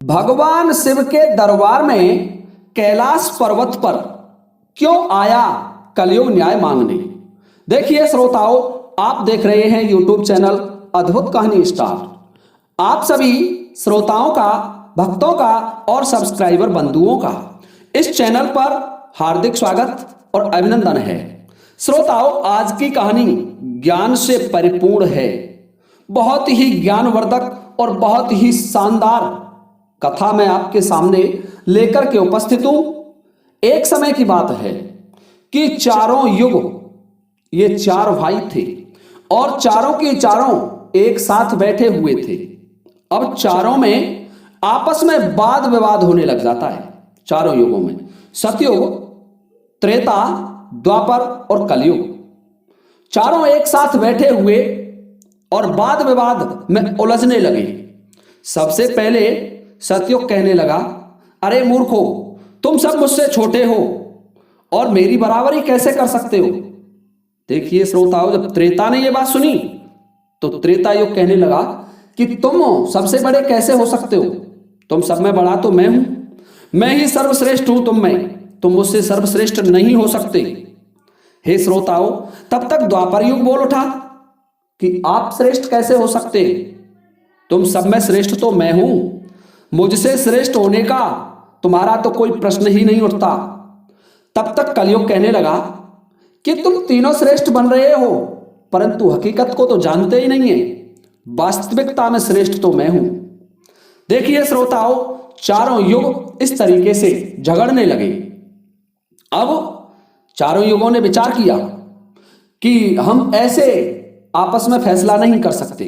भगवान शिव के दरबार में कैलाश पर्वत पर क्यों आया कलयुग न्याय मांगने। देखिए श्रोताओं, आप देख रहे हैं यूट्यूब चैनल अद्भुत कहानी स्टार। आप सभी श्रोताओं का, भक्तों का और सब्सक्राइबर बंधुओं का इस चैनल पर हार्दिक स्वागत और अभिनंदन है। श्रोताओं, आज की कहानी ज्ञान से परिपूर्ण है। बहुत ही ज्ञानवर्धक और बहुत ही शानदार कथा मैं आपके सामने लेकर के उपस्थित हूं। एक समय की बात है कि चारों युग, ये चार भाई थे और चारों के चारों एक साथ बैठे हुए थे। अब चारों में आपस में वाद विवाद होने लग जाता है। चारों युगों में सतयुग, त्रेता, द्वापर और कलयुग, चारों एक साथ बैठे हुए और वाद विवाद में उलझने लगे। सबसे पहले सतयुग कहने लगा, अरे मूर्खो, तुम सब मुझसे छोटे हो और मेरी बराबरी कैसे कर सकते हो। देखिए श्रोताओं, जब त्रेता ने यह बात सुनी तो त्रेता युग कहने लगा कि तुम सबसे बड़े कैसे हो सकते हो, तुम सब में बड़ा तो मैं हूं, मैं ही सर्वश्रेष्ठ हूं, तुम मुझसे सर्वश्रेष्ठ नहीं हो सकते। हे श्रोताओं, तब तक द्वापर युग बोल उठा कि आप श्रेष्ठ कैसे हो सकते, तुम सब में श्रेष्ठ तो मैं हूं, मुझसे श्रेष्ठ होने का तुम्हारा तो कोई प्रश्न ही नहीं उठता। तब तक कलयुग कहने लगा कि तुम तीनों श्रेष्ठ बन रहे हो, परंतु हकीकत को तो जानते ही नहीं है, वास्तविकता में श्रेष्ठ तो मैं हूं। देखिए श्रोताओं, चारों युग इस तरीके से झगड़ने लगे। अब चारों युगों ने विचार किया कि हम ऐसे आपस में फैसला नहीं कर सकते।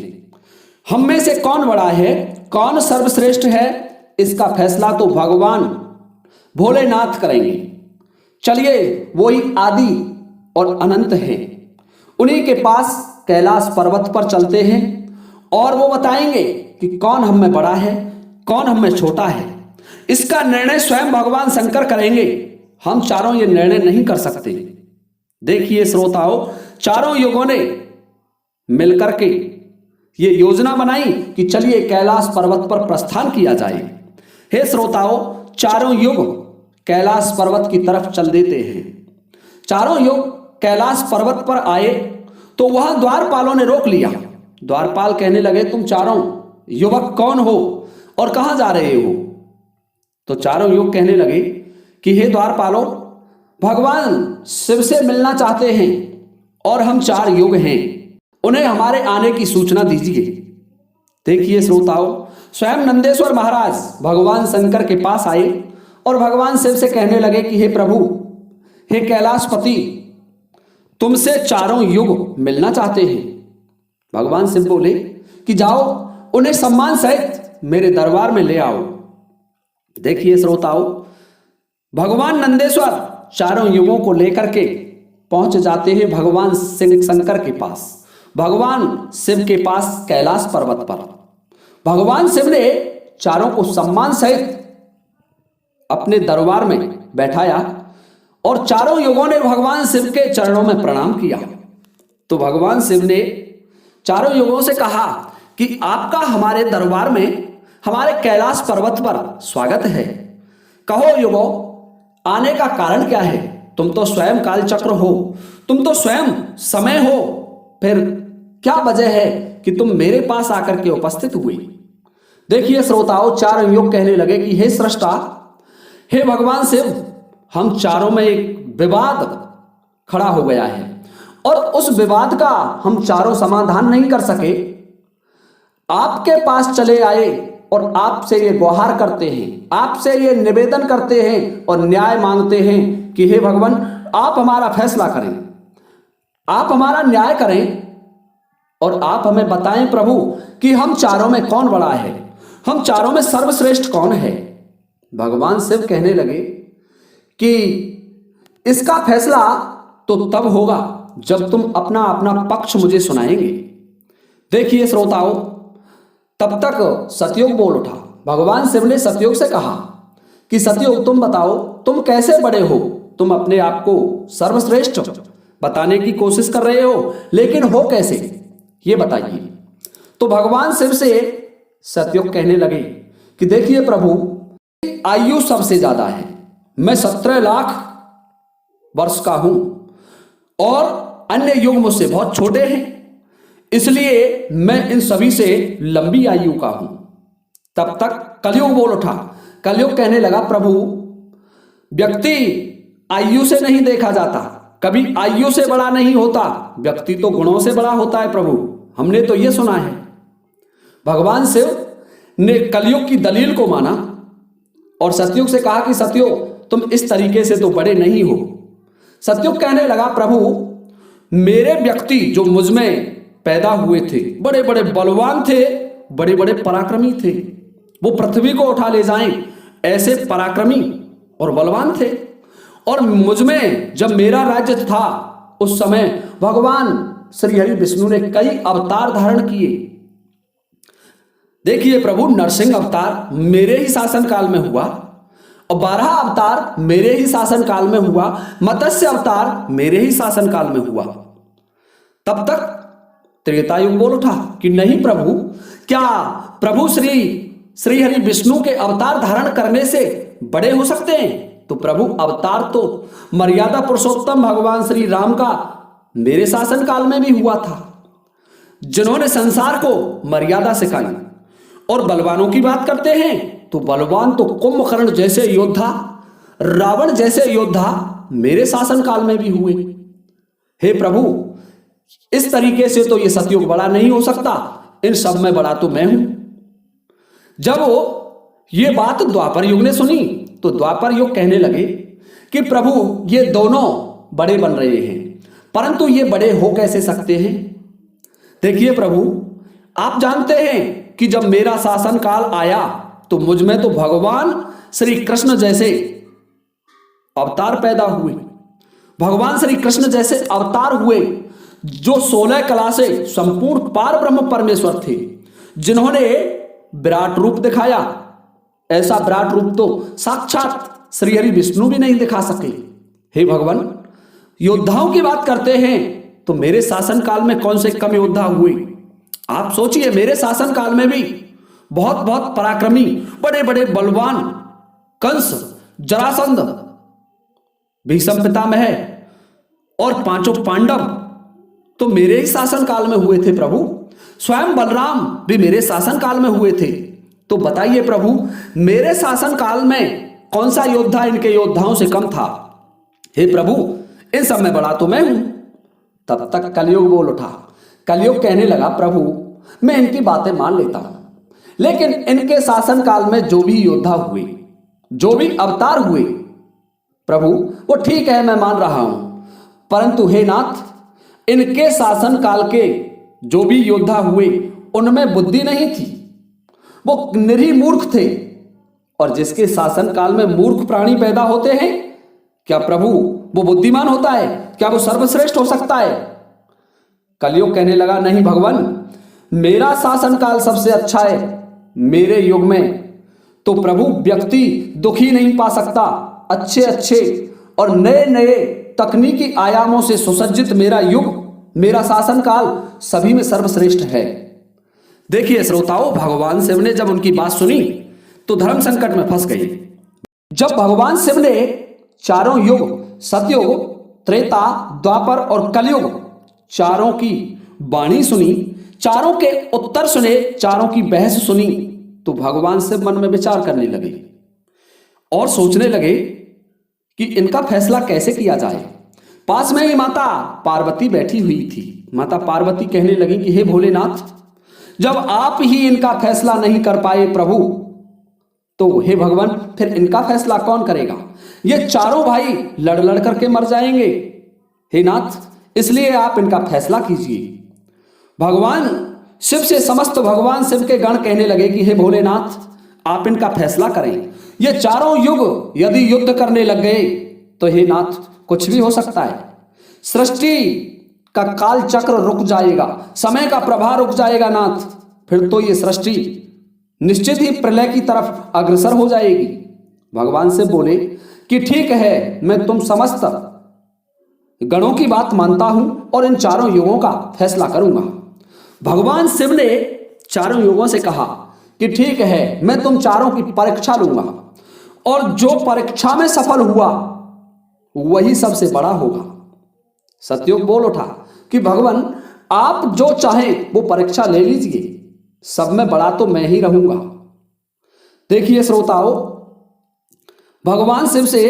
हम में से कौन बड़ा है, कौन सर्वश्रेष्ठ है, इसका फैसला तो भगवान भोलेनाथ करेंगे। चलिए, वो ही आदि और अनंत हैं, उन्हीं के पास कैलाश पर्वत पर चलते हैं और वो बताएंगे कि कौन हम में बड़ा है, कौन हम में छोटा है। इसका निर्णय स्वयं भगवान शंकर करेंगे। हम चारों ये निर्णय नहीं कर सकते। देखिए श्रोताओं, चारों युगों ने मिलकर के ये योजना बनाई कि चलिए कैलाश पर्वत पर प्रस्थान किया जाए। हे श्रोताओं, चारों युग कैलाश पर्वत की तरफ चल देते हैं। चारों युग कैलाश पर्वत पर आए तो वहां द्वारपालों ने रोक लिया। द्वारपाल कहने लगे, तुम चारों युवक कौन हो और कहां जा रहे हो। तो चारों युग कहने लगे कि हे द्वारपालों, भगवान शिव से मिलना चाहते हैं और हम चार युग हैं, उन्हें हमारे आने की सूचना दीजिए। देखिए श्रोताओं, स्वयं नंदेश्वर महाराज भगवान शंकर के पास आए और भगवान शिव से कहने लगे कि हे प्रभु, हे कैलाशपति, तुमसे चारों युग मिलना चाहते हैं। भगवान शिव बोले कि जाओ, उन्हें सम्मान सहित मेरे दरबार में ले आओ। देखिए श्रोताओं, भगवान नंदेश्वर चारों युगों को लेकर के पहुंच जाते हैं भगवान शंकर के पास, भगवान शिव के पास कैलाश पर्वत पर। भगवान शिव ने चारों को सम्मान सहित अपने दरबार में बैठाया और चारों युगों ने भगवान शिव के चरणों में प्रणाम किया। तो भगवान शिव ने चारों युगों से कहा कि आपका हमारे दरबार में, हमारे कैलाश पर्वत पर स्वागत है। कहो युगों, आने का कारण क्या है। तुम तो स्वयं कालचक्र हो, तुम तो स्वयं समय हो, फिर क्या वजह है कि तुम मेरे पास आकर के उपस्थित हुए। देखिए श्रोताओं, चारों युग कहने लगे कि हे सृष्टा, हे भगवान शिव, हम चारों में एक विवाद खड़ा हो गया है और उस विवाद का हम चारों समाधान नहीं कर सके। आपके पास चले आए और आपसे ये गुहार करते हैं, आपसे ये निवेदन करते हैं और न्याय मांगते हैं कि हे भगवान, आप हमारा फैसला करें, आप हमारा न्याय करें और आप हमें बताएं प्रभु कि हम चारों में कौन बड़ा है, हम चारों में सर्वश्रेष्ठ कौन है। भगवान शिव कहने लगे कि इसका फैसला तो तब होगा जब तुम अपना अपना पक्ष मुझे सुनाएंगे। देखिए श्रोताओं, तब तक सतयुग बोल उठा। भगवान शिव ने सतयुग से कहा कि सतयुग, तुम बताओ, तुम कैसे बड़े हो, तुम अपने आप को सर्वश्रेष्ठ बताने की कोशिश कर रहे हो, लेकिन हो कैसे, ये बताइए। तो भगवान शिव से सतयुग कहने लगे कि देखिए प्रभु, आयु सबसे ज्यादा है, मैं 17 लाख वर्ष का हूं और अन्य युग मुझसे बहुत छोटे हैं, इसलिए मैं इन सभी से लंबी आयु का हूं। तब तक कलयुग बोल उठा। कलयुग कहने लगा, प्रभु व्यक्ति आयु से नहीं देखा जाता, कभी आयु से बड़ा नहीं होता, व्यक्ति तो गुणों से बड़ा होता है प्रभु, हमने तो यह सुना है। भगवान शिव ने कलयुग की दलील को माना और सतयुग से कहा कि सतयुग तुम इस तरीके से तो बड़े नहीं हो। सतयुग कहने लगा, प्रभु मेरे व्यक्ति जो मुझ में पैदा हुए थे बड़े बड़े बलवान थे, बड़े बड़े पराक्रमी थे, वो पृथ्वी को उठा ले जाएं ऐसे पराक्रमी और बलवान थे। और मुझ में जब मेरा राज्य था उस समय भगवान श्री हरि विष्णु ने कई अवतार धारण किए। देखिए प्रभु, नरसिंह अवतार मेरे ही शासन काल में हुआ और 12 अवतार मेरे ही शासन काल में हुआ, मत्स्य अवतार मेरे ही शासन काल में हुआ। तब तक त्रेता युग बोल उठा कि नहीं प्रभु, क्या प्रभु श्री हरि विष्णु के अवतार धारण करने से बड़े हो सकते हैं? तो प्रभु अवतार तो मर्यादा पुरुषोत्तम भगवान श्री राम का मेरे शासन काल में भी हुआ था, जिन्होंने संसार को मर्यादा सिखाई। और बलवानों की बात करते हैं तो बलवान तो कुंभकर्ण जैसे योद्धा, रावण जैसे योद्धा मेरे शासन काल में भी हुए। हे प्रभु, इस तरीके से तो ये सतयुग बड़ा नहीं हो सकता, इन सब में बड़ा तो मैं हूं। जब ये बात द्वापर युग ने सुनी तो द्वापर युग कहने लगे कि प्रभु ये दोनों बड़े बन रहे हैं, परंतु ये बड़े हो कैसे सकते हैं? देखिए प्रभु, आप जानते हैं कि जब मेरा शासन काल आया तो मुझ में तो भगवान श्री कृष्ण जैसे अवतार पैदा हुए, भगवान श्री कृष्ण जैसे अवतार हुए जो 16 कला से संपूर्ण पार ब्रह्म परमेश्वर थे, जिन्होंने विराट रूप दिखाया। ऐसा विराट रूप तो साक्षात श्री हरि विष्णु भी नहीं दिखा सके। हे भगवान, योद्धाओं की बात करते हैं तो मेरे शासन काल में कौन से कम योद्धा हुए? आप सोचिए, मेरे शासन काल में भी बहुत बहुत पराक्रमी, बड़े बड़े बलवान कंस, जरासंध, भीष्म पितामह और 5 पांडव तो मेरे ही शासन काल में हुए थे प्रभु। स्वयं बलराम भी मेरे शासन काल में हुए थे। तो बताइए प्रभु, मेरे शासन काल में कौन सा योद्धा इनके योद्धाओं से कम था? हे प्रभु, इन सब में बड़ा तो मैं हूं। तब तक कलयुग बोल उठा। कलयुग कहने लगा, प्रभु मैं इनकी बातें मान लेता हूं, लेकिन इनके शासन काल में जो भी योद्धा हुए, जो भी अवतार हुए प्रभु, वो ठीक है, मैं मान रहा हूं, परंतु हे नाथ, इनके शासन काल के जो भी योद्धा हुए उनमें बुद्धि नहीं थी, वो निरीह मूर्ख थे। और जिसके शासन काल में मूर्ख प्राणी पैदा होते हैं, क्या प्रभु वो बुद्धिमान होता है? क्या वो सर्वश्रेष्ठ हो सकता है? कलयुग कहने लगा, नहीं भगवान, मेरा शासन काल सबसे अच्छा है। मेरे युग में तो प्रभु व्यक्ति दुखी नहीं पा सकता। अच्छे अच्छे और नए नए तकनीकी आयामों से सुसज्जित मेरा युग, मेरा शासन काल सभी में सर्वश्रेष्ठ है। देखिए श्रोताओं, भगवान शिव ने जब उनकी बात सुनी तो धर्म संकट में फंस गए। जब भगवान शिव ने चारों युग, सतयुग, त्रेता, द्वापर और कलयुग, चारों की वाणी सुनी, चारों के उत्तर सुने, चारों की बहस सुनी, तो भगवान शिव मन में विचार करने लगे और सोचने लगे कि इनका फैसला कैसे किया जाए। पास में ही माता पार्वती बैठी हुई थी। माता पार्वती कहने लगी कि हे भोलेनाथ, जब आप ही इनका फैसला नहीं कर पाए प्रभु, तो हे भगवान फिर इनका फैसला कौन करेगा? ये चारों भाई लड़ लड़ करके मर जाएंगे। हे नाथ, इसलिए आप इनका फैसला कीजिए। भगवान शिव से समस्त भगवान शिव के गण कहने लगे कि हे भोलेनाथ, आप इनका फैसला करें। ये चारों युग यदि युद्ध करने लग गए तो हे नाथ कुछ भी हो सकता है। सृष्टि का काल चक्र रुक जाएगा, समय का प्रवाह रुक जाएगा नाथ, फिर तो ये सृष्टि निश्चित ही प्रलय की तरफ अग्रसर हो जाएगी। भगवान से बोले कि ठीक है, मैं तुम समस्त गणों की बात मानता हूं और इन चारों युगों का फैसला करूंगा। भगवान शिव ने चारों युगों से कहा कि ठीक है, मैं तुम चारों की परीक्षा लूंगा और जो परीक्षा में सफल हुआ वही सबसे बड़ा होगा। सतयुग बोल उठा कि भगवान, आप जो चाहें वो परीक्षा ले लीजिए, सब में बड़ा तो मैं ही रहूंगा। देखिए श्रोताओ, भगवान शिव से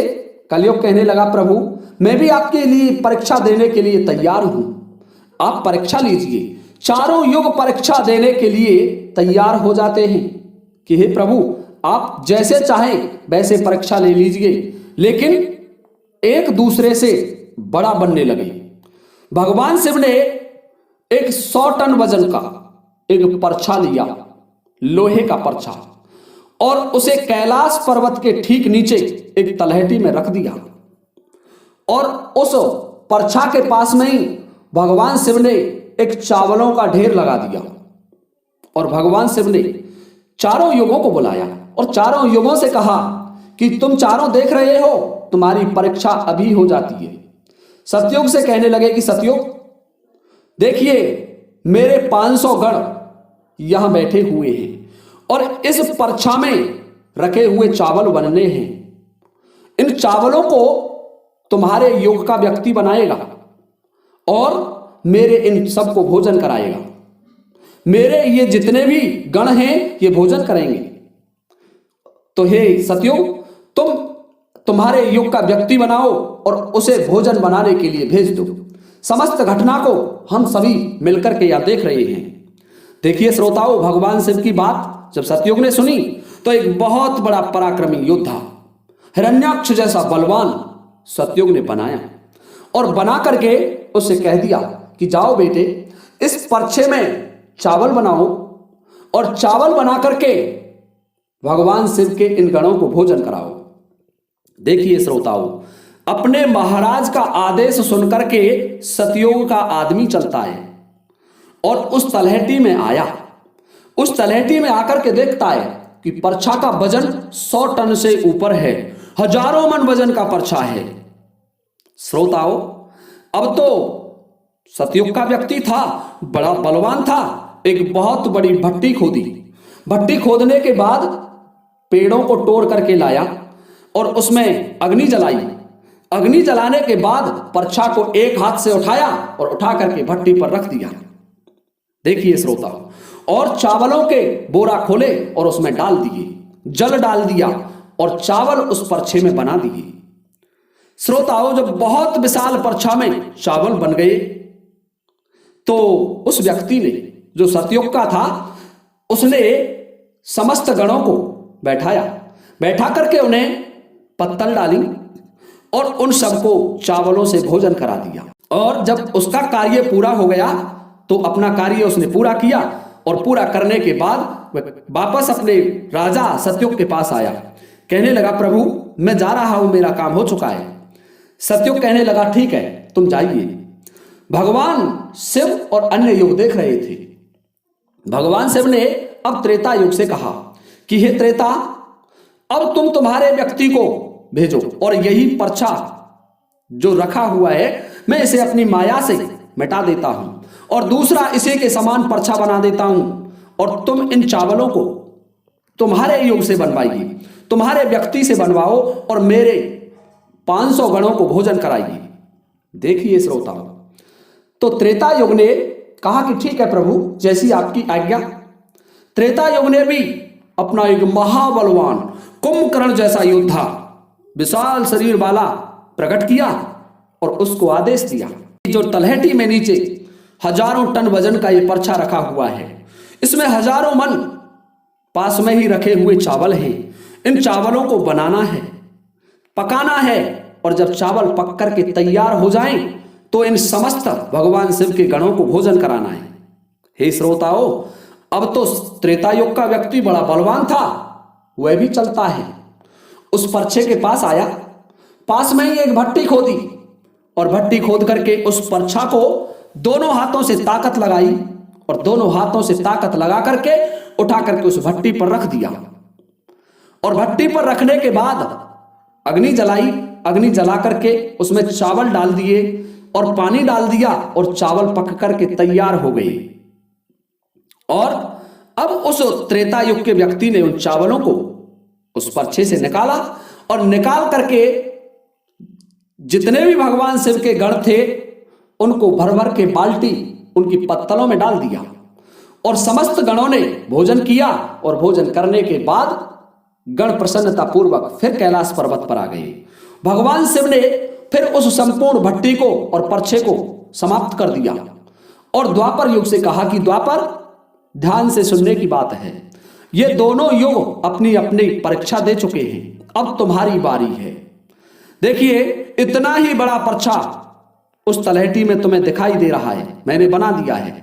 कलयुग कहने लगा, प्रभु मैं भी आपके लिए परीक्षा देने के लिए तैयार हूं, आप परीक्षा लीजिए। चारों युग परीक्षा देने के लिए तैयार हो जाते हैं कि हे प्रभु, आप जैसे चाहें वैसे परीक्षा ले लीजिए, लेकिन एक दूसरे से बड़ा बनने लगे। भगवान शिव ने एक 100 टन वजन का एक परछा लिया, लोहे का परछा, और उसे कैलाश पर्वत के ठीक नीचे एक तलहटी में रख दिया। और उस परछा के पास में ही भगवान शिव ने एक चावलों का ढेर लगा दिया। और भगवान शिव ने चारों युगों को बुलाया और चारों युगों से कहा कि तुम चारों देख रहे हो, तुम्हारी परीक्षा अभी हो जाती है। सतयुग से कहने लगे कि सतयुग देखिए, मेरे 500 गण यहां बैठे हुए हैं और इस परछा में रखे हुए चावल बनने हैं। इन चावलों को तुम्हारे युग का व्यक्ति बनाएगा और मेरे इन सबको भोजन कराएगा। मेरे ये जितने भी गण हैं ये भोजन करेंगे। तो हे सतयुग, तुम्हारे युग का व्यक्ति बनाओ और उसे भोजन बनाने के लिए भेज दो। समस्त घटना को हम सभी मिलकर के यहां देख रहे हैं। देखिए श्रोताओं, भगवान शिव की बात जब सतयुग ने सुनी तो एक बहुत बड़ा पराक्रमी योद्धा, हिरण्याक्ष जैसा बलवान सतयुग ने बनाया और बना करके उससे कह दिया कि जाओ बेटे, इस परछे में चावल बनाओ और चावल बना करके भगवान शिव के इन गणों को भोजन कराओ। देखिए श्रोताओं, अपने महाराज का आदेश सुनकर के सतयुग का आदमी चलता है और उस तलहटी में आया। उस तलहटी में आकर के देखता है कि परछा का वजन 100 टन से ऊपर है, हजारों मन वजन का परछा है। श्रोताओं, अब तो सतयुग का व्यक्ति था, बड़ा बलवान था, एक बहुत बड़ी भट्टी खोदी। भट्टी खोदने के बाद पेड़ों को तोड़ करके लाया और उसमें अग्नि जलाई। अग्नि जलाने के बाद परछा को एक हाथ से उठाया और उठा करके भट्टी पर रख दिया। देखिए श्रोताओं, और चावलों के बोरा खोले और उसमें डाल दिए, जल डाल दिया और चावल उस परछे में बना दिए। श्रोताओं, जब बहुत विशाल परछा में चावल बन गए तो उस व्यक्ति ने, जो सतयुग का था, उसने समस्त गणों को बैठा करके उन्हें पत्तल डाली और उन सबको चावलों से भोजन करा दिया। और जब उसका कार्य पूरा हो गया तो अपना कार्य उसने पूरा किया और पूरा करने के बाद वापस अपने राजा सतयुग के पास आया। कहने लगा, प्रभु मैं जा रहा हूं, मेरा काम हो चुका है। सतयुग कहने लगा, ठीक है तुम जाइए। भगवान शिव और अन्य युग देख रहे थे। भगवान शिव ने अब त्रेता युग से कहा कि हे त्रेता, अब तुम तुम्हारे व्यक्ति को भेजो और यही परछा जो रखा हुआ है मैं इसे अपनी माया से मिटा देता हूं और दूसरा इसे के समान परछा बना देता हूं और तुम इन चावलों को तुम्हारे युग से बनवाइए, तुम्हारे व्यक्ति से बनवाओ और मेरे 500 गणों को भोजन कराइए। देखिए श्रोताओं, तो त्रेता युग ने कहा कि ठीक है प्रभु, जैसी आपकी आज्ञा। त्रेता युग ने भी अपना एक महाबलवान कुंभकर्ण जैसा योद्धा, विशाल शरीर वाला प्रकट किया और उसको आदेश दिया, जो तलहटी में नीचे हजारों टन वजन का ये परछा रखा हुआ है, इसमें हजारों मन पास में ही रखे हुए चावल हैं। इन चावलों को बनाना है, पकाना है और जब चावल पक करके तैयार हो जाएं तो इन समस्त भगवान शिव के गणों को भोजन कराना है। हे श्रोताओं, अब तो त्रेता युग का व्यक्ति बड़ा बलवान था, वह भी चलता है। उस परछे के पास आया, पास में ही एक भट्टी खोदी और भट्टी खोद करके उस परछा को दोनों हाथों से ताकत लगाई और दोनों हाथों से ताकत लगा करके उठा करके उस भट्टी पर रख दिया। और भट्टी पर रखने के बाद अग्नि जलाई, अग्नि जला करके उसमें चावल डाल दिए और पानी डाल दिया और चावल पक करके तैयार हो गए। और अब उस त्रेता युग के व्यक्ति ने उन चावलों को उस परछे से निकाला और निकाल करके जितने भी भगवान शिव के गण थे उनको भर भर के बाल्टी उनकी पत्तलों में डाल दिया और समस्त गणों ने भोजन किया और भोजन करने के बाद गण प्रसन्नता पूर्वक फिर कैलाश पर्वत पर आ गए। भगवान शिव ने फिर उस संपूर्ण भट्टी को और परछे को समाप्त कर दिया और द्वापर युग से कहा कि द्वापर, ध्यान से सुनने की बात है, ये दोनों युग अपनी अपनी परीक्षा दे चुके हैं, अब तुम्हारी बारी है। देखिए, इतना ही बड़ा परछा उस तलहटी में तुम्हें दिखाई दे रहा है, मैंने बना दिया है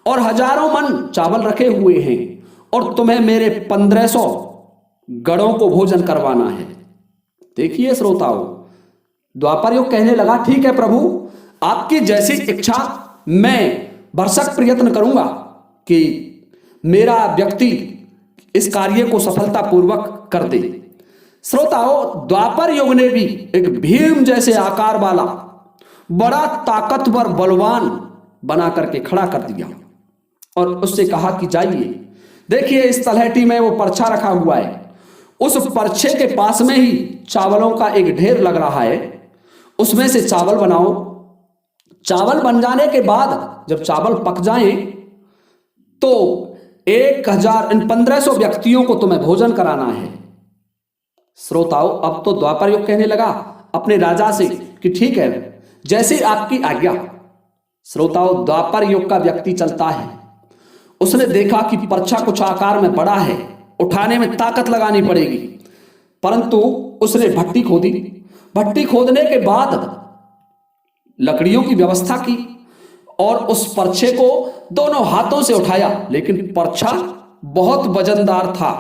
और हजारों मन चावल रखे हुए हैं और तुम्हें मेरे 1500 गणों को भोजन करवाना है। देखिए श्रोताओ, द्वापर युग कहने लगा, ठीक है प्रभु, आपकी जैसी इच्छा मैं भरसक प्रयत्न करूंगा कि मेरा व्यक्ति इस कार्य को सफलतापूर्वक कर दे। श्रोताओ, द्वापर युग ने भी एक भीम जैसे आकार वाला बड़ा ताकतवर बलवान बना करके खड़ा कर दिया और उससे कहा कि जाइए, देखिए इस तलहटी में वो परछा रखा हुआ है, उस परछे के पास में ही चावलों का एक ढेर लग रहा है, उसमें से चावल बनाओ। चावल बन जाने के बाद जब चावल पक जाएं तो 1500 व्यक्तियों को तुम्हें भोजन कराना है। श्रोताओ, अब तो द्वापर युग कहने लगा अपने राजा से कि ठीक है, जैसे आपकी आज्ञा। श्रोताओ, द्वापर युग का व्यक्ति चलता है, उसने देखा कि परछा कुछ आकार में बड़ा है, उठाने में ताकत लगानी पड़ेगी, परंतु उसने भट्टी खोदी। भट्टी खोदने के बाद लकड़ियों की व्यवस्था की और उस परछे को दोनों हाथों से उठाया, लेकिन परछा बहुत वजनदार था,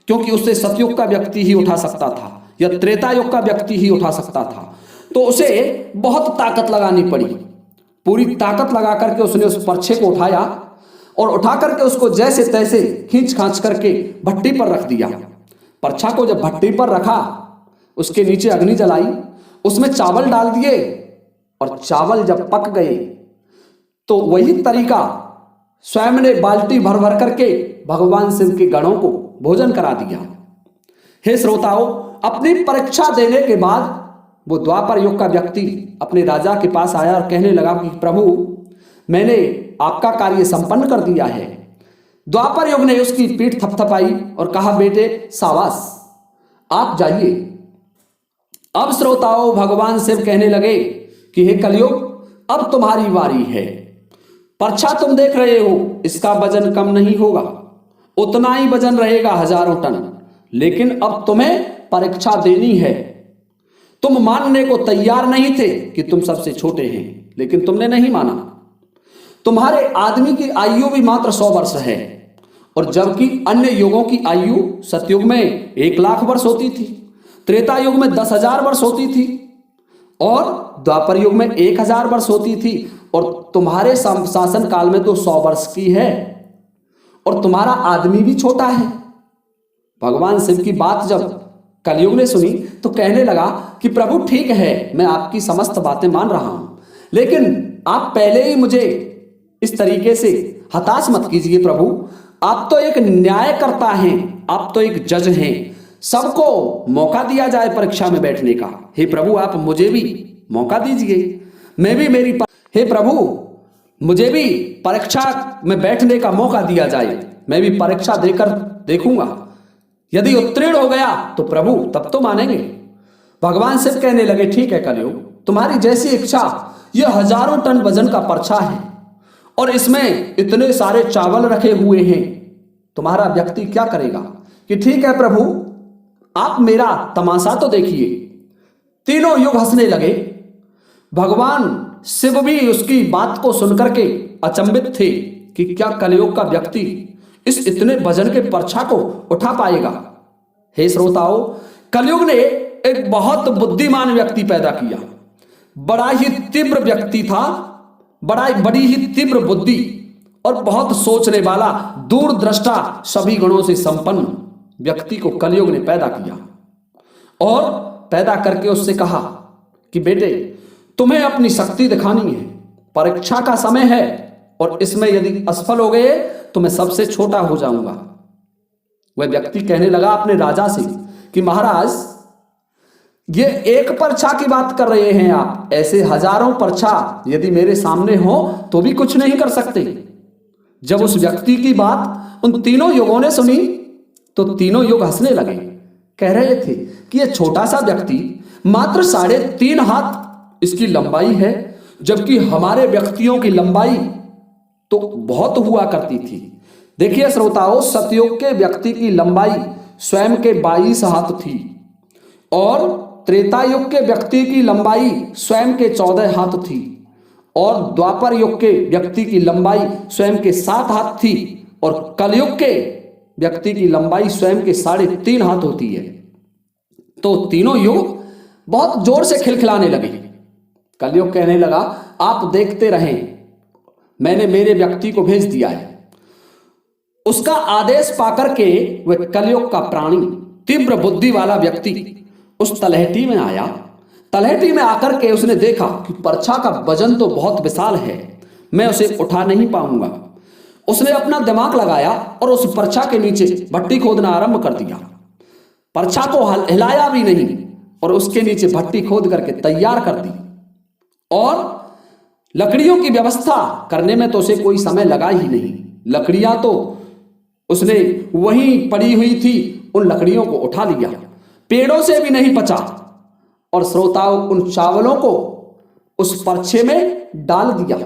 क्योंकि उसे सतयुग का व्यक्ति ही उठा सकता था या त्रेता युग का व्यक्ति ही उठा सकता था, तो उसे बहुत ताकत लगानी पड़ी। पूरी ताकत लगा करके उसने उस परछे को उठाया और उठा करके उसको जैसे तैसे खींच खांच करके भट्टी पर रख दिया। परछा को जब भट्टी पर रखा, उसके नीचे अग्नि जलाई, उसमें चावल डाल दिए और चावल जब पक गए तो वही तरीका स्वयं ने बाल्टी भर भर करके भगवान शिव के गणों को भोजन करा दिया। हे श्रोताओं, अपनी परीक्षा देने के बाद वो द्वापर युग का व्यक्ति अपने राजा के पास आया और कहने लगा कि प्रभु, मैंने आपका कार्य संपन्न कर दिया है। द्वापर युग ने उसकी पीठ थपथपाई और कहा, बेटे शाबाश, आप जाइए। अब श्रोताओं, भगवान शिव कहने लगे कि हे कलयुग, अब तुम्हारी बारी है। परछा तुम देख रहे हो, इसका वजन कम नहीं होगा, उतना ही वजन रहेगा, 1000 टन। लेकिन अब तुम्हें परीक्षा देनी है। तुम मानने को तैयार नहीं थे कि तुम सबसे छोटे हैं, लेकिन तुमने नहीं माना। तुम्हारे आदमी की आयु भी मात्र 100 वर्ष है, और जबकि अन्य युगों की आयु सतयुग में 1,00,000 वर्ष होती थी, त्रेता युग में 10,000 वर्ष होती थी और द्वापर युग में 1,000 वर्ष होती थी, और तुम्हारे शासन काल में तो 100 वर्ष की है और तुम्हारा आदमी भी छोटा है। भगवान शिव की बात जब कलयुग ने सुनी तो कहने लगा कि प्रभु ठीक है, मैं आपकी समस्त बातें मान रहा हूं, लेकिन आप पहले ही मुझे इस तरीके से हताश मत कीजिए प्रभु। आप तो एक न्यायकर्ता हैं, आप तो एक जज हैं, सबको मौका दिया जाए परीक्षा में बैठने का। हे प्रभु, आप मुझे भी मौका दीजिए, मैं भी हे प्रभु, मुझे भी परीक्षा में बैठने का मौका दिया जाए, मैं भी परीक्षा देकर देखूंगा, यदि उत्तीर्ण हो गया तो प्रभु तब तो मानेंगे। भगवान शिव कहने लगे, ठीक है कलयुग, तुम्हारी जैसी इच्छा, यह 1000 टन वजन का परछा है और इसमें इतने सारे चावल रखे हुए हैं, तुम्हारा व्यक्ति क्या करेगा? कि ठीक है प्रभु, आप मेरा तमाशा तो देखिए। तीनों युग हंसने लगे। भगवान शिव भी उसकी बात को सुनकर के अचंभित थे कि क्या कलयुग का व्यक्ति इस इतने वजन के परछा को उठा पाएगा। हे श्रोताओं, कलयुग ने एक बहुत बुद्धिमान व्यक्ति पैदा किया, बड़ा ही तीव्र व्यक्ति था, बड़ी ही तीव्र बुद्धि और बहुत सोचने वाला, दूरदृष्टा, सभी गुणों से संपन्न व्यक्ति को कलयुग ने पैदा किया और पैदा करके उससे कहा कि बेटे, तुम्हें अपनी शक्ति दिखानी है, परीक्षा का समय है और इसमें यदि असफल हो गए तो मैं सबसे छोटा हो जाऊंगा। वह व्यक्ति कहने लगा अपने राजा से कि महाराज, ये एक परछा की बात कर रहे हैं आप, ऐसे हजारों परछा यदि मेरे सामने हो तो भी कुछ नहीं कर सकते। जब उस व्यक्ति की बात उन तीनों युगों ने सुनी तो तीनों युग हंसने लगे। कह रहे थे कि यह छोटा सा व्यक्ति, मात्र 3.5 हाथ इसकी लंबाई है, जबकि हमारे व्यक्तियों की लंबाई तो बहुत हुआ करती थी। देखिए श्रोताओं, सतयुग के व्यक्ति की लंबाई स्वयं के 22 हाथ थी और त्रेता युग के व्यक्ति की लंबाई स्वयं के 14 हाथ थी और द्वापर युग के व्यक्ति की लंबाई स्वयं के 7 हाथ थी और कलयुग के व्यक्ति की लंबाई स्वयं के 3.5 हाथ होती है। तो तीनों युग बहुत जोर से खिलखिलाने लगे। कलयुग कहने लगा, आप देखते रहें, मैंने मेरे व्यक्ति को भेज दिया है। उसका आदेश पाकर के वह कलयुग का प्राणी, तीव्र बुद्धि वाला व्यक्ति उस तलहटी में आया। तलहटी में आकर के उसने देखा कि परछा का वजन तो बहुत विशाल है, मैं उसे उठा नहीं पाऊंगा। उसने अपना दिमाग लगाया और उस परछा के नीचे भट्टी खोदना आरंभ कर दिया। परछा को हिलाया भी नहीं और उसके नीचे भट्टी खोद करके तैयार कर दी। और लकड़ियों की व्यवस्था करने में तो उसे कोई समय लगा ही नहीं। लकड़ियां तो उसने वहीं पड़ी हुई थी, उन लकड़ियों को उठा लिया, पेड़ों से भी नहीं बचा और श्रोताओं उन चावलों को उस परछे में डाल दिया।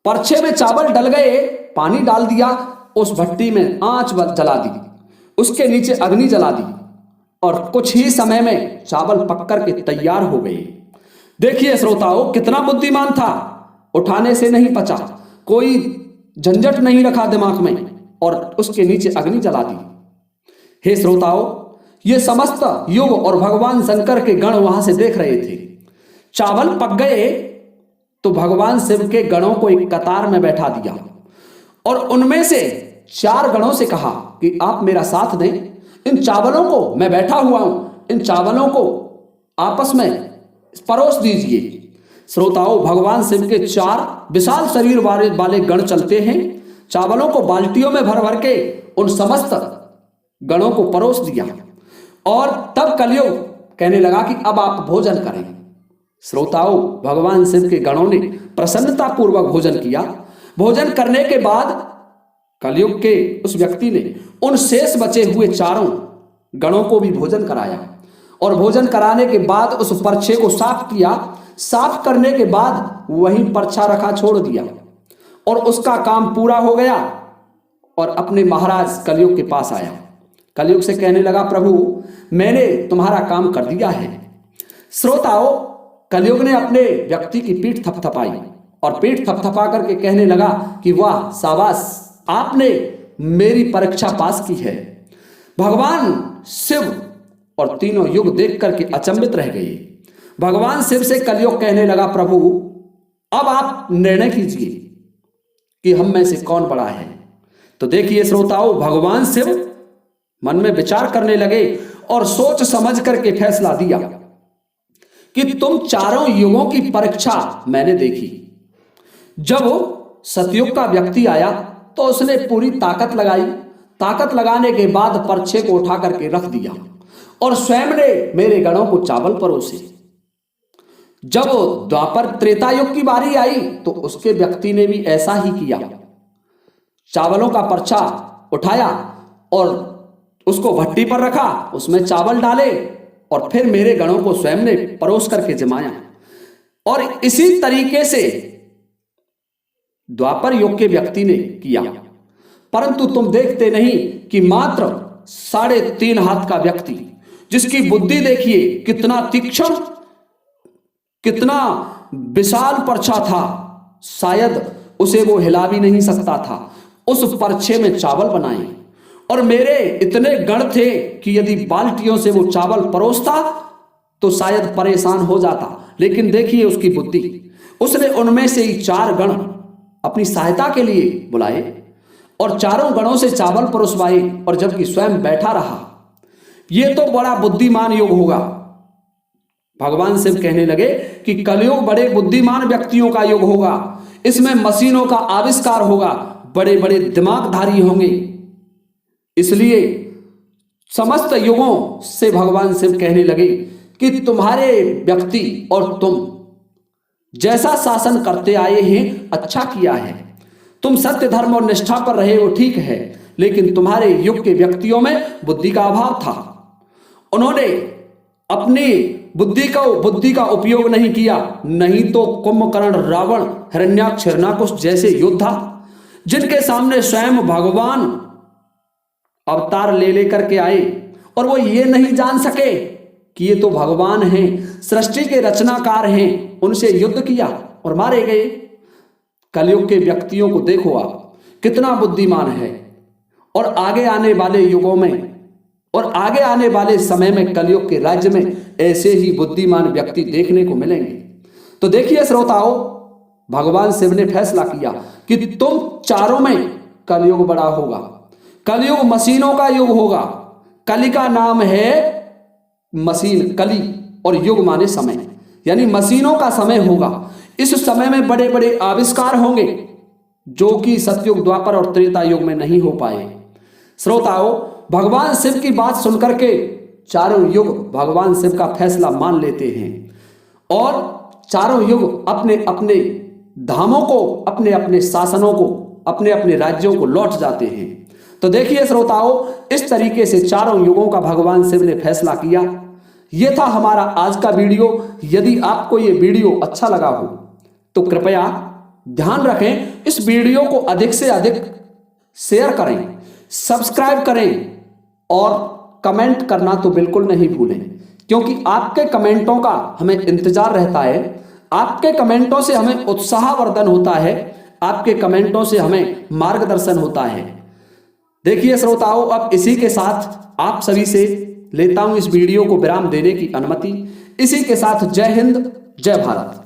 परछे में चावल डल गए, पानी डाल दिया, उस भट्टी में आंच जला दी, उसके नीचे अग्नि जला दी और कुछ ही समय में चावल पककर के तैयार हो गए। देखिए श्रोताओं, कितना बुद्धिमान था, उठाने से नहीं पचा, कोई झंझट नहीं रखा दिमाग में और उसके नीचे अग्नि जला दी। हे श्रोताओं, ये समस्त युग और भगवान शंकर के गण वहां से देख रहे थे। चावल पक गए तो भगवान शिव के गणों को एक कतार में बैठा दिया और उनमें से 4 गणों से कहा कि आप मेरा साथ दें, इन चावलों को, मैं बैठा हुआ हूं, इन चावलों को आपस में परोस दीजिए। श्रोताओं, भगवान शिव के 4 विशाल शरीर वाले गण चलते हैं। चावलों को बाल्टियों में भर भर के उन समस्त गणों को परोस दिया और तब कलयुग कहने लगा कि अब आप भोजन करें। श्रोताओं, भगवान शिव के गणों ने प्रसन्नता पूर्वक भोजन किया। भोजन करने के बाद कलयुग के उस व्यक्ति ने उन शेष बचे हुए 4 गणों को भी भोजन कराया और भोजन कराने के बाद उस परछे को साफ किया। साफ करने के बाद वहीं परछा रखा छोड़ दिया और उसका काम पूरा हो गया और अपने महाराज कलयुग के पास आया। कलयुग से कहने लगा, प्रभु मैंने तुम्हारा काम कर दिया है। श्रोताओं, कलयुग ने अपने व्यक्ति की पीठ थपथपाई और पीठ थपथपा करके कहने लगा कि वाह शाबाश, आपने मेरी परीक्षा पास की है। भगवान शिव और तीनों युग देख करके अचंभित रह गए। भगवान शिव से कलयुग कहने लगा, प्रभु अब आप निर्णय कीजिए कि हम में से कौन बड़ा है। तो देखिए श्रोताओं, भगवान शिव मन में विचार करने लगे और सोच समझ करके फैसला दिया कि तुम 4 युगों की परीक्षा मैंने देखी। जब सतयुग का व्यक्ति आया तो उसने पूरी ताकत लगाई। ताकत लगाने के बाद परछे को उठा करके रख दिया और स्वयं ने मेरे गणों को चावल परोसे। जब द्वापर त्रेता युग की बारी आई तो उसके व्यक्ति ने भी ऐसा ही किया। चावलों का परछा उठाया और उसको भट्टी पर रखा, उसमें चावल डाले और फिर मेरे गणों को स्वयं ने परोस करके जमाया। और इसी तरीके से द्वापर युग के व्यक्ति ने किया। परंतु तुम देखते नहीं कि मात्र 3.5 हाथ का व्यक्ति, जिसकी बुद्धि देखिए कितना तीक्ष्ण, कितना विशाल परछा था, शायद उसे वो हिला भी नहीं सकता था। उस परछे में चावल बनाए और मेरे इतने गण थे कि यदि बाल्टियों से वो चावल परोसता तो शायद परेशान हो जाता। लेकिन देखिए उसकी बुद्धि, उसने उनमें से ही 4 गण अपनी सहायता के लिए बुलाए और 4 गणों से चावल परोसवाए और जबकि स्वयं बैठा रहा। ये तो बड़ा बुद्धिमान युग होगा। भगवान शिव कहने लगे कि कलयुग बड़े बुद्धिमान व्यक्तियों का युग होगा, इसमें मशीनों का आविष्कार होगा, बड़े बड़े दिमागधारी होंगे। इसलिए समस्त युगों से भगवान शिव कहने लगे कि तुम्हारे व्यक्ति और तुम जैसा शासन करते आए हैं अच्छा किया है, तुम सत्य धर्म और निष्ठा पर रहे हो ठीक है, लेकिन तुम्हारे युग के व्यक्तियों में बुद्धि का अभाव था। उन्होंने अपनी बुद्धि का उपयोग नहीं किया, नहीं तो कुंभकर्ण, रावण, हिरण्याक्ष, हिरण्याकुश जैसे योद्धा जिनके सामने स्वयं भगवान अवतार ले लेकर के आए और वो ये नहीं जान सके कि ये तो भगवान हैं, सृष्टि के रचनाकार हैं, उनसे युद्ध किया और मारे गए। कलयुग के व्यक्तियों को देखो आप कितना बुद्धिमान है, और आगे आने वाले युगों में और आगे आने वाले समय में कलयुग के राज्य में ऐसे ही बुद्धिमान व्यक्ति देखने को मिलेंगे। तो देखिए श्रोताओं, भगवान शिव ने फैसला किया कि तुम चारों में कलयुग बड़ा होगा। कलयुग मशीनों का युग होगा। कली का नाम है मशीन, कली, और युग माने समय, यानी मशीनों का समय होगा। इस समय में बड़े बड़े आविष्कार होंगे जो कि सतयुग, द्वापर और त्रेता युग में नहीं हो पाए। श्रोताओं, भगवान शिव की बात सुनकर के चारों युग भगवान शिव का फैसला मान लेते हैं और चारों युग अपने अपने धामों को, अपने अपने शासनों को, अपने अपने राज्यों को लौट जाते हैं। तो देखिए श्रोताओं, इस तरीके से चारों युगों का भगवान शिव ने फैसला किया। यह था हमारा आज का वीडियो। यदि आपको यह वीडियो अच्छा लगा हो तो कृपया ध्यान रखें, इस वीडियो को अधिक से अधिक शेयर करें, सब्सक्राइब करें और कमेंट करना तो बिल्कुल नहीं भूलें, क्योंकि आपके कमेंटों का हमें इंतजार रहता है। आपके कमेंटों से हमें उत्साहवर्धन होता है, आपके कमेंटों से हमें मार्गदर्शन होता है। देखिए श्रोताओं, अब इसी के साथ आप सभी से लेता हूं इस वीडियो को विराम देने की अनुमति। इसी के साथ जय हिंद, जय भारत।